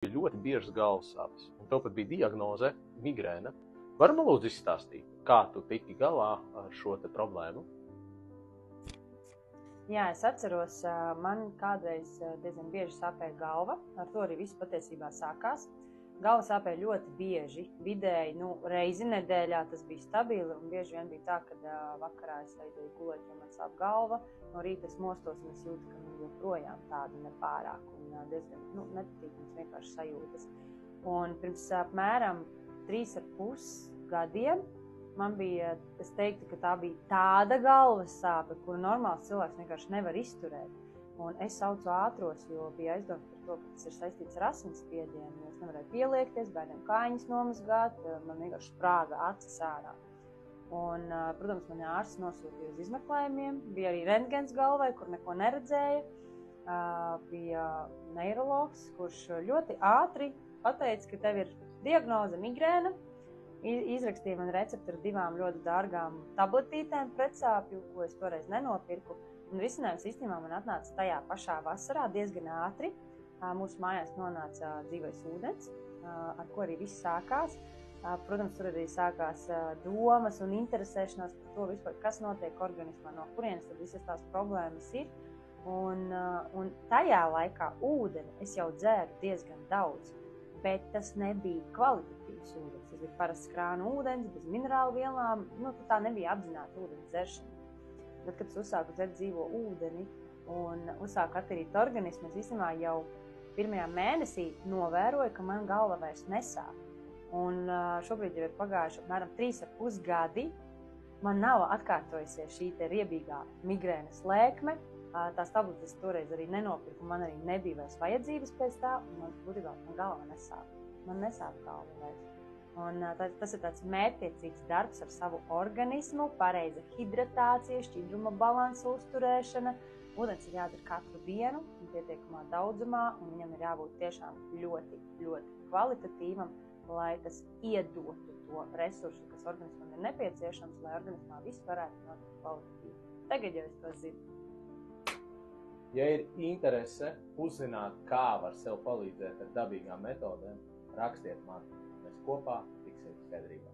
bija ļoti biežas galvas sāpes, un tev pat bija diagnoze migrēna. Vari man lūdzu izstāstīt, kā tu tiki galā ar šo te problēmu? Jā, es atceros, man kādreiz diezgan bieži sāpēja galva, ar to arī viss patiesībā sākās. Galva sāpēja ļoti bieži, vidēji, reizi nedēļā tas bija stabili, un bieži vien bija tā, ka vakarā es aizēju gulēt, jo man sāp galva, no rīta es mostos un es jūtu, ka man joprojām tāda nepārāk, un diezgan nepatīkams vienkārši sajūtas. Un pirms apmēram 3,5 gadiem man bija, es teiktu, ka tā bija tāda galvas sāpe, kuru normāls cilvēks vienkārši nevar izturēt. Un es saucu ātros, jo bija aizdoms par to, ka tas ir saistīts ar asinsspiedienu, jo es nevarēju pieliekties, bērniem kājiņas nomazgāt, man vienkārši sprāga acis ārā. Un, protams, mani ārsts nosūtīja uz izmeklējumiem, bija arī rentgens galvai, kur neko neredzēja, bija neirologs, kurš ļoti ātri pateica, ka tev ir diagnoze migrēna, izrakstīja man recepti ar 2 ļoti dārgām tabletītēm pretsāpju, ko es toreiz nenopirku. Un risinājums īstenībā man atnāca tajā pašā vasarā diezgan ātri. Mūsu mājās nonāca dzīvais ūdens, ar ko arī viss sākās. Protams, tur arī sākās domas un interesēšanās par to vispār, kas notiek organismā, no kurienes tad visas tās problēmas ir. Un tajā laikā ūdeni es jau dzēru diezgan daudz, bet tas nebija kvalitatīvs ūdens. Tas bija parasts krāna ūdens, bez minerālu vielām, tā nebija apzināta ūdens dzeršana. Bet, kad es uzsāku dzert dzīvo ūdeni un uzsāku attīrīt organismu, es īstenībā jau 1. mēnesī novēroju, ka man galva vairs nesāp. Un šobrīd jau ir pagājuši apmēram 3,5 gadi. Man nav atkārtojusies šī te riebīgā migrēnas lēkme. Tās tabletes toreiz arī nenopirku, man arī nebija vairs vajadzības pēc tā, un man būtībā galva nesāp. Man nesāp galva vairs. Un tas ir tāds mērķtiecīgs darbs ar savu organismu, pareiza hidratācija, šķidruma balansa uzturēšana. Ūdens ir jādzer katru dienu, pietiekamā daudzumā, un viņam ir jābūt tiešām ļoti, ļoti kvalitatīvam, lai tas iedotu to resursu, kas organismam ir nepieciešams, lai organismā viss varētu notikt kvalitatīvi. Tagad jau es to zinu. Ja ir interese uzzināt, kā var sev palīdzēt ar dabīgām metodēm, rakstiet man. Mēs kopā tiksim skaidrībā.